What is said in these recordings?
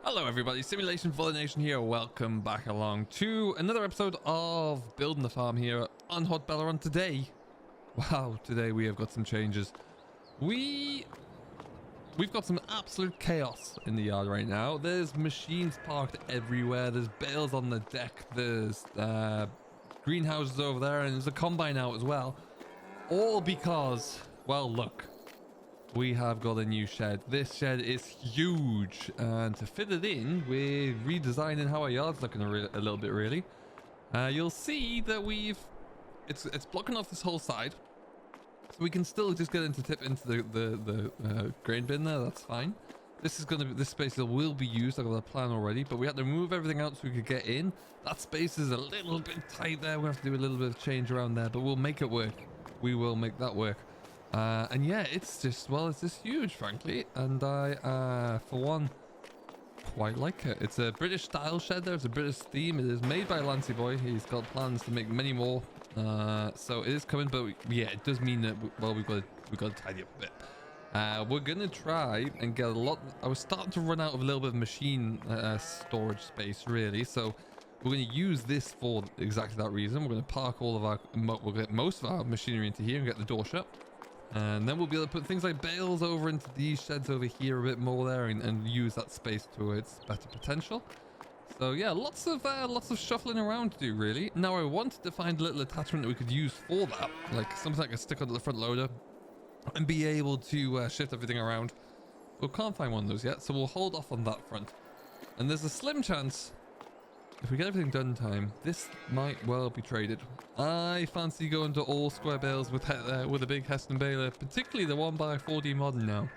Hello everybody, Simulation for the Nation here. Welcome back along to another episode of Building the Farm here on Haut-Beyleron. Today we have got some changes. We've got some absolute chaos in the yard right now. There's machines parked everywhere, there's bales on the deck, there's greenhouses over there, and there's a combine out as well. All because, well, look, we have got a new shed. This shed is huge, and to fit it in, we're redesigning how our yard's looking a little bit, really. You'll see that it's blocking off this whole side, so we can still just get into the grain bin there. That's fine. This space will be used. I've got a plan already, but we had to move everything out so we could get in. That space is a little bit tight there. We have to do a little bit of change around there, but we'll make it work. We will make that work. And yeah, it's just huge, frankly, and I for one quite like it. It's a British style shed there. It's a British theme. It is made by Lancy Boy. He's got plans to make many more, so it is coming. But yeah, it does mean that, well, we've got to tidy up a bit. We're gonna try and get a lot. I was starting to run out of a little bit of machine storage space, really, so we're going to use this for exactly that reason. We're going to park all of our we'll get most of our machinery into here and get the door shut. And then we'll be able to put things like bales over into these sheds over here a bit more there, and use that space to its better potential. So yeah, lots of shuffling around to do, really. Now I wanted to find a little attachment that we could use for that, like something I could stick onto the front loader and be able to shift everything around. We can't find one of those yet, so we'll hold off on that front. And there's a slim chance, if we get everything done in time, this might well be traded. I fancy going to all square bales with a big Heston baler, particularly the 1x4D modern now.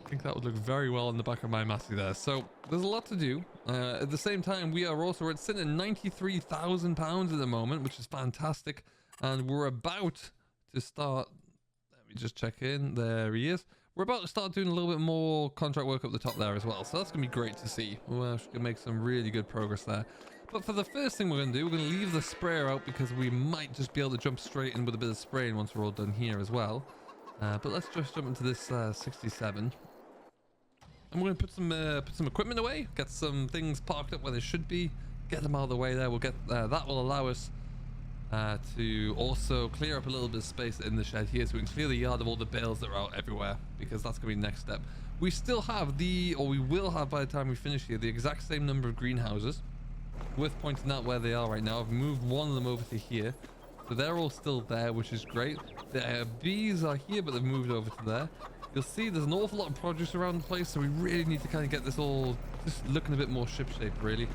I think that would look very well on the back of my Massey there. So there's a lot to do. At the same time, we're sitting at £93,000 at the moment, which is fantastic. And we're about to start. Let me just check in. There he is. We're about to start doing a little bit more contract work up the top there as well. So that's going to be great to see. We're going to make some really good progress there. But for the first thing we're going to do, we're going to leave the sprayer out because we might just be able to jump straight in with a bit of spraying once we're all done here as well. But let's just jump into this 67. And we're going to put some equipment away, get some things parked up where they should be, get them out of the way there. We'll get that will allow us to also clear up a little bit of space in the shed here, so we can clear the yard of all the bales that are out everywhere, because that's going to be the next step. We still have we will have by the time we finish here, the exact same number of greenhouses. Worth pointing out where they are right now. I've moved one of them over to here, so they're all still there, which is great. The bees are here, but they've moved over to there. You'll see there's an awful lot of produce around the place, so we really need to kind of get this all just looking a bit more shipshape, really.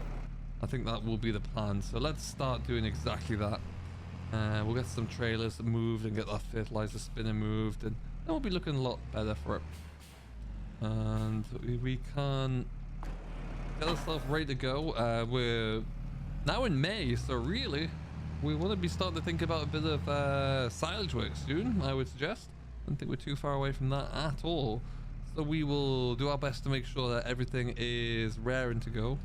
I think that will be the plan, so let's start doing exactly that. We'll get some trailers moved and get that fertilizer spinner moved, and then we'll be looking a lot better for it. And we can get ourselves ready to go. We're now in May, so really we want to be starting to think about a bit of silage work soon, I would suggest. I don't think we're too far away from that at all. So we will do our best to make sure that everything is raring to go.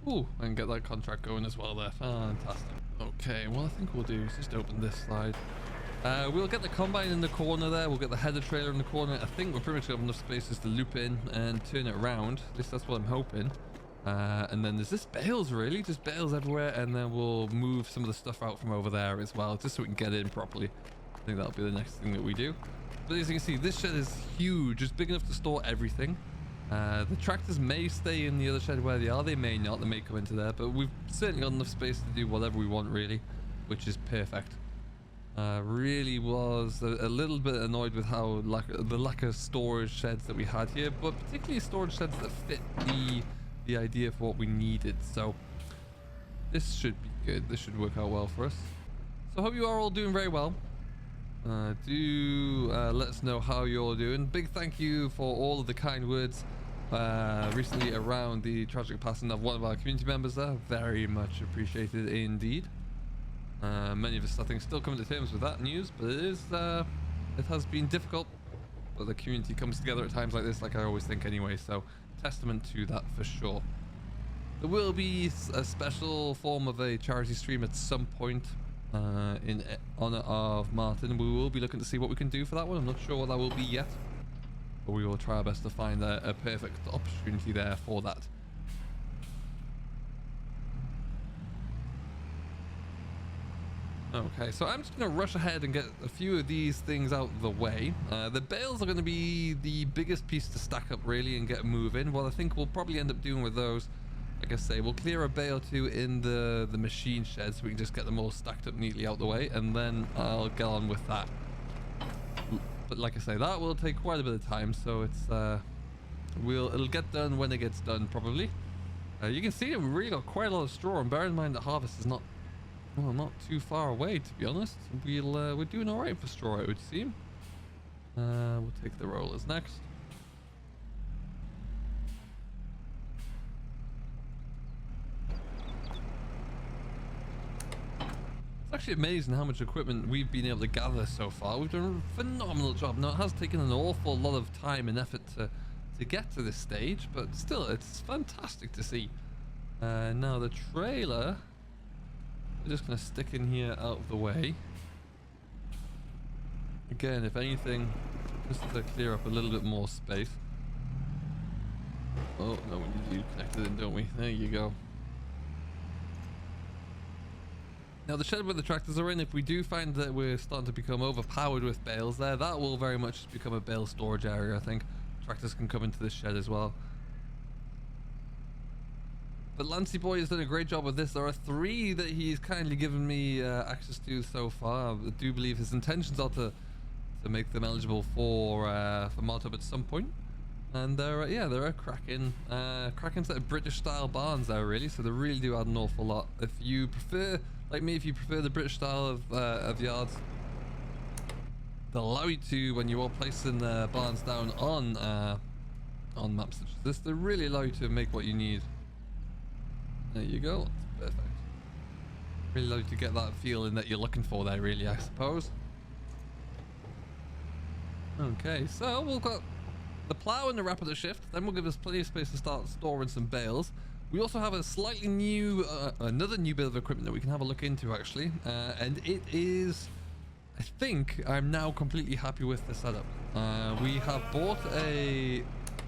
Ooh, and get that contract going as well there. Fantastic. Okay, what I think we'll do is just open this slide. We'll get the combine in the corner there. We'll get the header trailer in the corner. I think we're pretty much got enough spaces to loop in and turn it around. At least that's what I'm hoping. And then there's just bales, really. Just bales everywhere. And then we'll move some of the stuff out from over there as well, just so we can get in properly. I think that'll be the next thing that we do. But as you can see, this shed is huge. It's big enough to store everything. The tractors may stay in the other shed where they are. They may not. They may come into there. But we've certainly got enough space to do whatever we want, really, which is perfect. Really was a little bit annoyed with how the lack of storage sheds that we had here, but particularly storage sheds that fit the idea for what we needed. So this should be good. This should work out well for us. So I hope you are all doing very well. Let us know how you're all doing. Big thank you for all of the kind words recently around the tragic passing of one of our community members there. Very much appreciated indeed. Many of us, I think, still coming to terms with that news, but it has been difficult. But the community comes together at times like this, like I always think anyway, so testament to that for sure. There will be a special form of a charity stream at some point in honor of Martin. We will be looking to see what we can do for that one. I'm not sure what that will be yet, But we will try our best to find a perfect opportunity there for that. Okay, so I'm just going to rush ahead and get a few of these things out of the way. The bales are going to be the biggest piece to stack up really and get moving. What I think we'll probably end up doing with those, like I say, we'll clear a bay or two in the machine shed so we can just get them all stacked up neatly out the way, and then I'll get on with that. But like I say, that will take quite a bit of time, so it's it'll get done when it gets done probably. You can see we really got quite a lot of straw, and bear in mind the harvest is not too far away, to be honest. We're doing all right for straw, it would seem. We'll take the rollers next. It's actually amazing how much equipment we've been able to gather so far. We've done a phenomenal job. Now, it has taken an awful lot of time and effort to get to this stage, but still, it's fantastic to see. Now, the trailer, we're just going to stick in here out of the way. Again, if anything, just to clear up a little bit more space. Oh, no, we need to connect it in, don't we? There you go. Now, the shed where the tractors are in, if we do find that we're starting to become overpowered with bales there, that will very much become a bale storage area, I think. Tractors can come into this shed as well. But Lancey Boy has done a great job with this. There are 3 that he's kindly given me access to so far. I do believe his intentions are to make them eligible for mod hub at some point. And they're a cracking set of British style barns there, really. So they really do add an awful lot. If you prefer, like me, if you prefer the British style of yards, they'll allow you to, when you are placing barns down on maps such as this, they really allow you to make what you need. There you go. That's perfect. Really allow you to get that feeling that you're looking for there, really, I suppose. Okay, so we've got the plow and the wrap of the shift. Then will give us plenty of space to start storing some bales. We also have a slightly new, another new bit of equipment that we can have a look into, actually. And it is, I think I'm now completely happy with the setup. We have bought a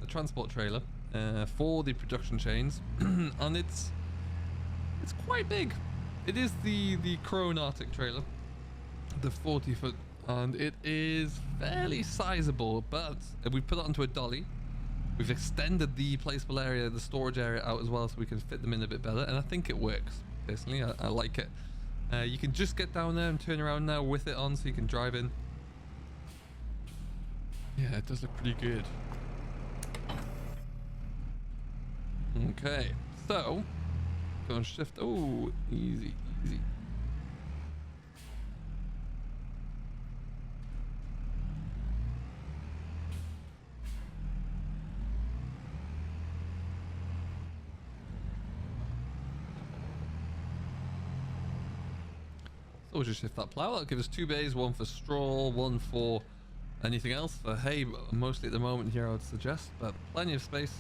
transport trailer for the production chains, and it's quite big. It is the Crone Arctic trailer, the 40-foot, and it is fairly sizable, but we put it onto a dolly. We've extended the placeable area, the storage area out as well, so we can fit them in a bit better, and I think it works. Personally, I like it. You can just get down there and turn around now with it on, so you can drive in. Yeah, it does look pretty good. Okay, so go and shift. Oh, easy. So we'll just shift that plow. That'll give us 2 bays, 1 for straw, 1 for anything else. For hay, mostly at the moment here, I would suggest, but plenty of space.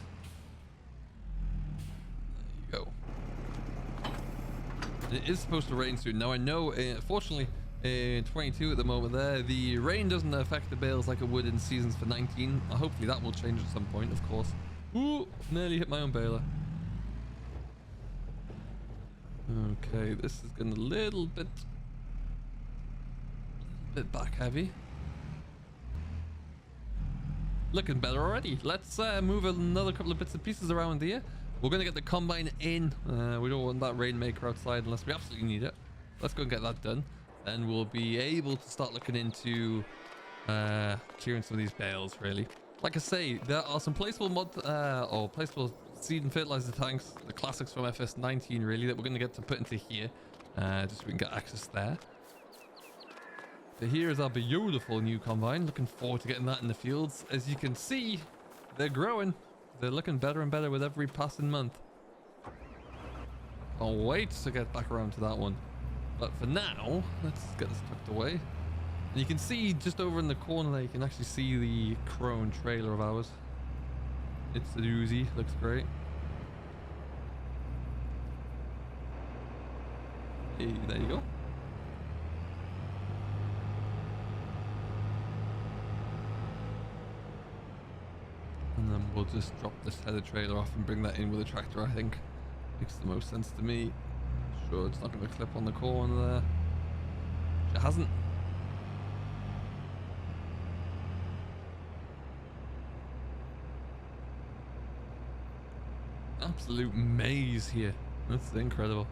There you go. It is supposed to rain soon. Now I know, fortunately, in 22 at the moment there, the rain doesn't affect the bales like it would in seasons for 19. Hopefully that will change at some point, of course. Ooh, nearly hit my own baler. Okay, this is getting a little bit back heavy. Looking better already. Let's move another couple of bits and pieces around here. We're going to get the combine in. We don't want that rainmaker outside unless we absolutely need it. Let's go and get that done. Then we'll be able to start looking into clearing some of these bales, really. Like I say, there are some placeable or placeable seed and fertilizer tanks, the classics from FS19, really, that we're going to get to put into here, just so we can get access there. So here is our beautiful new combine. Looking forward to getting that in the fields. As you can see, they're growing. They're looking better and better with every passing month. Can't wait to get back around to that one. But for now, let's get this tucked away. And you can see just over in the corner there, you can actually see the Crone trailer of ours. It's a doozy, looks great. Hey, there you go. we'll just drop this header trailer off and bring that in with a tractor, I think. Makes the most sense to me. Sure, it's not going to clip on the corner there. It hasn't. Absolute maze here. That's incredible.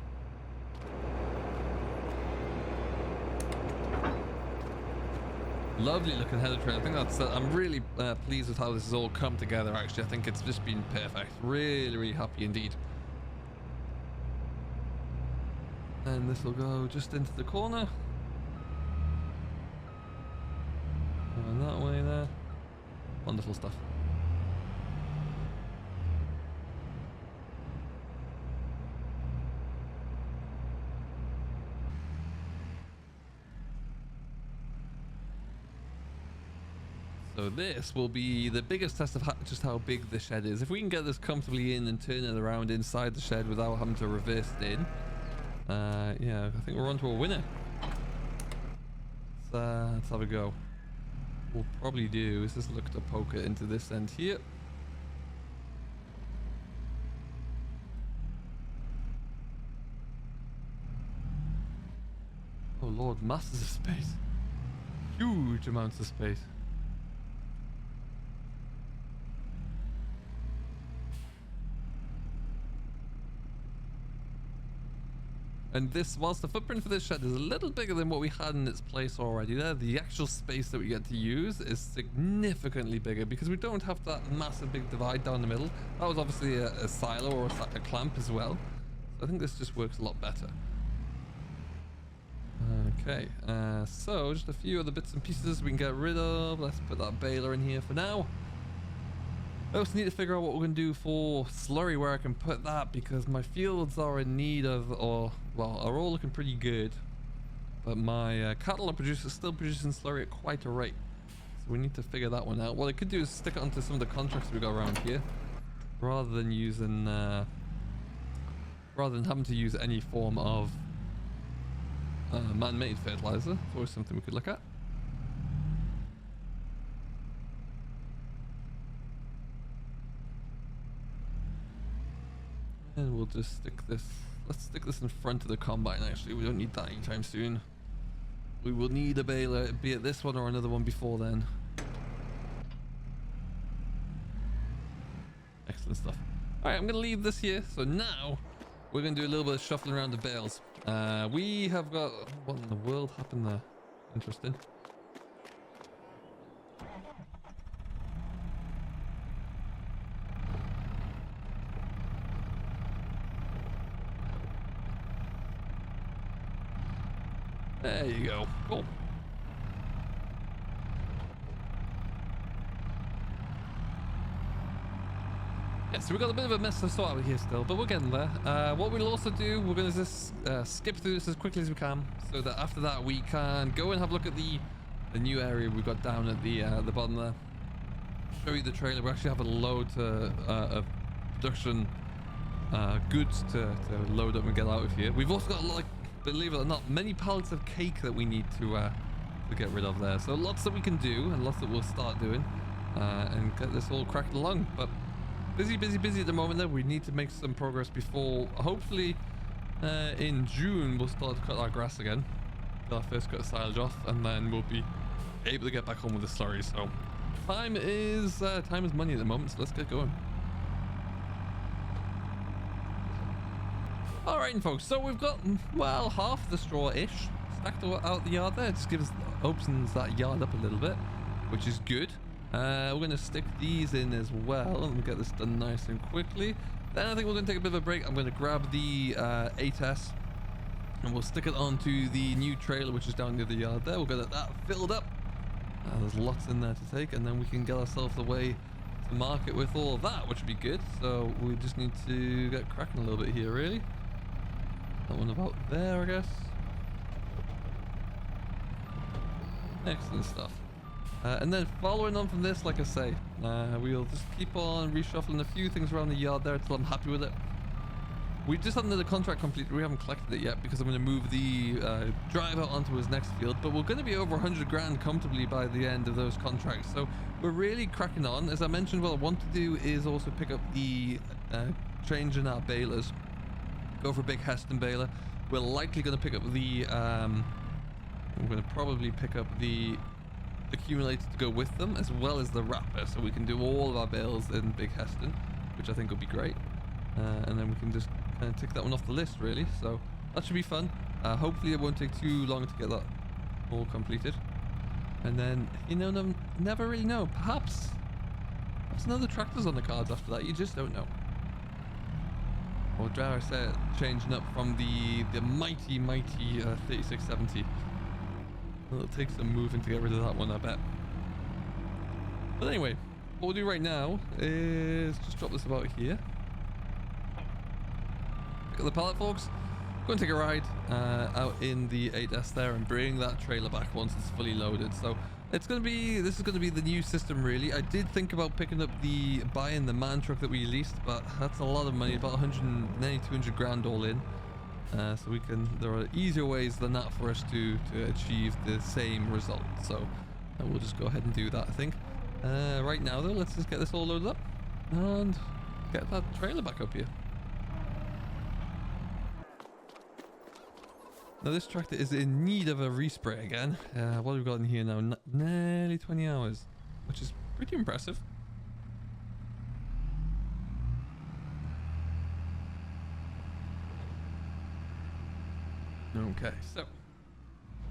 Lovely looking header trailer. I think that's. I'm really pleased with how this has all come together. Actually, I think it's just been perfect. Really, really happy indeed. And this will go just into the corner. And that way there. Wonderful stuff. So this will be the biggest test of just how big the shed is. If we can get this comfortably in and turn it around inside the shed without having to reverse it in, yeah, I think we're on to a winner. Let's have a go. What we'll probably do is just look to poke it into this end here. Oh lord, masses of space. Huge amounts of space. And this, whilst the footprint for this shed is a little bigger than what we had in its place already there, the actual space that we get to use is significantly bigger because we don't have that massive big divide down the middle. That was obviously a silo or a clamp as well. So I think this just works a lot better. Okay, so just a few other bits and pieces we can get rid of. Let's put that baler in here for now. I also need to figure out what we're going to do for slurry, where I can put that, because my fields are in need of, or well, are all looking pretty good, but my cattle are still producing slurry at quite a rate, so we need to figure that one out. What I could do is stick it onto some of the contracts we got around here, rather than using rather than having to use any form of man-made fertilizer. It's always something we could look at. And we'll just stick this, let's stick this in front of the combine actually. We don't need that anytime soon. We will need a baler, be it this one or another one before then. Excellent stuff. Alright, I'm going to leave this here. So now we're going to do a little bit of shuffling around the bales. We have got, what in the world happened there? Interesting. There you go. Cool. Yeah, so we've got a bit of a mess to sort out here still, but we're getting there. What we'll also do, we're going to just skip through this as quickly as we can, so that after that we can go and have a look at the new area we've got down at the bottom there. Show you the trailer. We actually have a load of production goods to load up and get out of here. We've also got, like, believe it or not, many pallets of cake that we need to get rid of there. So lots that we can do, and lots that we'll start doing, and get this all cracked along. But busy at the moment there. We need to make some progress before, hopefully, in June we'll start to cut our grass again. Get our first cut of silage off, and then we'll be able to get back home with the slurry. So time is money at the moment, so let's get going. Alright folks, so we've got, well, half the straw-ish stacked out the yard there. It just opens that yard up a little bit, which is good. We're going to stick these in as well, and we'll get this done nice and quickly. Then I think we're going to take a bit of a break. I'm going to grab the 8S, and we'll stick it onto the new trailer, which is down near the yard there. We'll get that filled up. There's lots in there to take, and then we can get ourselves away to market with all of that, which would be good. So we just need to get cracking a little bit here, really. That one about there, I guess. Excellent stuff. And then following on from this, like I say, we'll just keep on reshuffling a few things around the yard there until I'm happy with it. We just had another contract completed. We haven't collected it yet because I'm going to move the driver onto his next field. But we're going to be over 100 grand comfortably by the end of those contracts. So we're really cracking on. As I mentioned, what I want to do is also pick up the change in our balers. Go for a big Heston baler. We're likely going to pick up the... we're going to probably pick up the accumulator to go with them, as well as the wrapper. So we can do all of our bales in big Heston, which I think would be great. And then we can just kind of tick that one off the list, really. So that should be fun. Hopefully it won't take too long to get that all completed. And then, you know, never really know. Perhaps another tractor's on the cards after that. You just don't know. Or dare I say it, changing up from the mighty 3670. It'll take some moving to get rid of that one, I bet. But anyway, what we'll do right now is just drop this about here. Pick up the pallet forks. Go and take a ride out in the 8S there and bring that trailer back once it's fully loaded. So this is going to be the new system, really. I did think about picking up buying the man truck that we leased, but that's a lot of money, about 190, 200 grand all in. So there are easier ways than that for us to achieve the same result. So we'll just go ahead and do that, I think. Right now though, let's just get this all loaded up and get that trailer back up here. Now this tractor is in need of a respray again. What have we got in here now? Nearly 20 hours, which is pretty impressive. Okay, so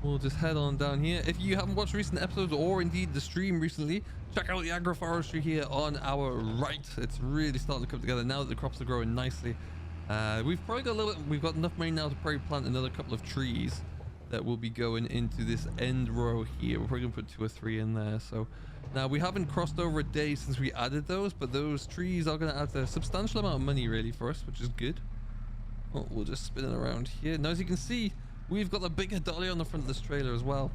we'll just head on down here. If you haven't watched recent episodes or indeed the stream recently, check out the agroforestry here on our right. It's really starting to come together now that the crops are growing nicely. We've probably got we've got enough money now to probably plant another couple of trees that will be going into this end row here. We're probably gonna put 2 or 3 in there. So now we haven't crossed over a day since we added those, but those trees are gonna add a substantial amount of money really for us, which is good. Oh, we'll just spin it around here. Now, as you can see, we've got the bigger dolly on the front of this trailer as well.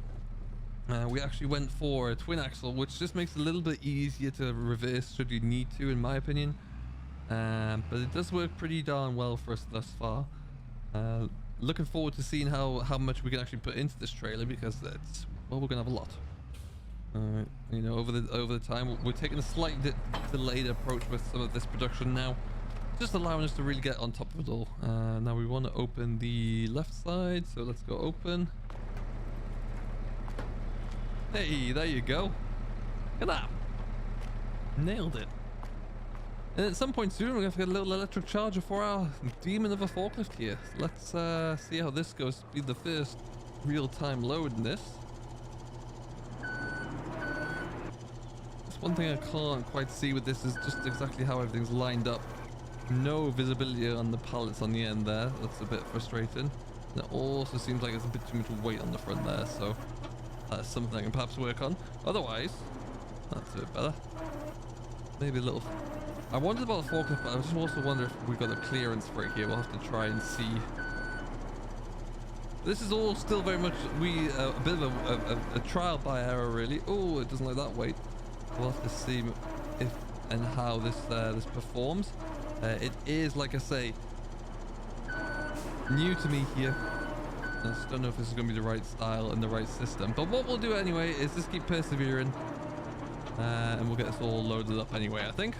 We actually went for a twin axle, which just makes it a little bit easier to reverse should you need to, in my opinion. But it does work pretty darn well for us thus far. Looking forward to seeing how much we can actually put into this trailer, because we're gonna have a lot. You know, over the time, we're taking a slightly delayed approach with some of this production now, just allowing us to really get on top of it all. Now we want to open the left side, so let's go open. Hey, there you go. Look at that. Nailed it. And at some point soon, we're going to get a little electric charger for our demon of a forklift here. So let's see how this goes. Be the first real-time load in this. That's one thing I can't quite see with this is just exactly how everything's lined up. No visibility on the pallets on the end there. That's a bit frustrating. And it also seems like there's a bit too much weight on the front there, so that's something I can perhaps work on. Otherwise, that's a bit better. Maybe a little... I wondered about the forklift, but I just also wonder if we got a clearance for it here. We'll have to try and see. This is all still very much a bit of a trial by error, really. Oh, it doesn't like that weight. We'll have to see if and how this performs. It is, like I say, new to me here. I just don't know if this is going to be the right style and the right system. But what we'll do anyway is just keep persevering. And we'll get this all loaded up anyway, I think.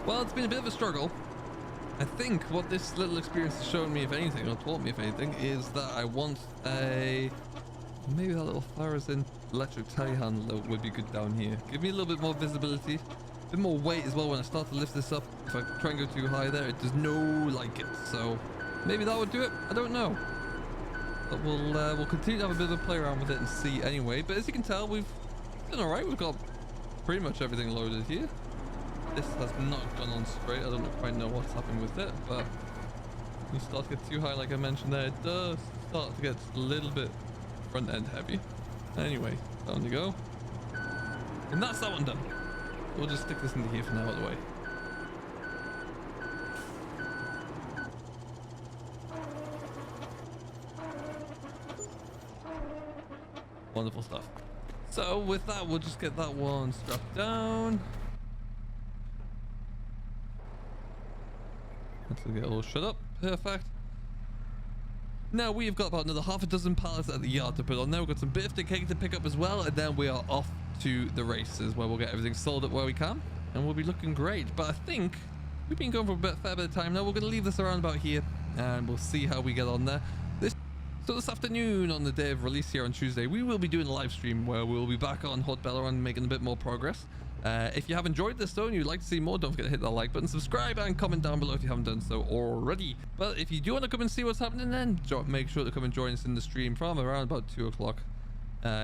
Well, it's been a bit of a struggle. I think what this little experience has shown me, if anything, or taught me, if anything, is that I want maybe that little fluorescent electric telehandler would be good down here. Give me a little bit more visibility, a bit more weight as well when I start to lift this up. If I try and go too high there, it does no like it. So maybe that would do it. I don't know. But we'll continue to have a bit of a play around with it and see anyway. But as you can tell, we've done all right. We've got pretty much everything loaded here. This has not gone on straight. I don't quite know what's happening with it, but when you start to get too high, like I mentioned there, it does start to get a little bit front end heavy. Anyway, down you go. And that's that one done. We'll just stick this into here for now, out of the way. Wonderful stuff. So with that, we'll just get that one strapped down. Let's get a little shut up. Perfect. Now we've got about another half a dozen pallets at the yard to put on there. We've got some birthday cake to pick up as well, and then we are off to the races where we'll get everything sold up where we can, and we'll be looking great. But I think we've been going for a fair bit of time now. We're going to leave this around about here, and we'll see how we get on there. So this afternoon, on the day of release here on Tuesday, we will be doing a live stream where we'll be back on Haut-Beyleron making a bit more progress. If you have enjoyed this though and you'd like to see more, don't forget to hit that like button, subscribe, and comment down below if you haven't done so already. But if you do want to come and see what's happening, then make sure to come and join us in the stream from around about 2 o'clock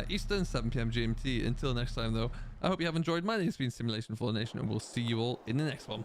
Eastern, 7 PM GMT. Until next time though, I hope you have enjoyed. My name has been Simulation for the Nation, and we'll see you all in the next one.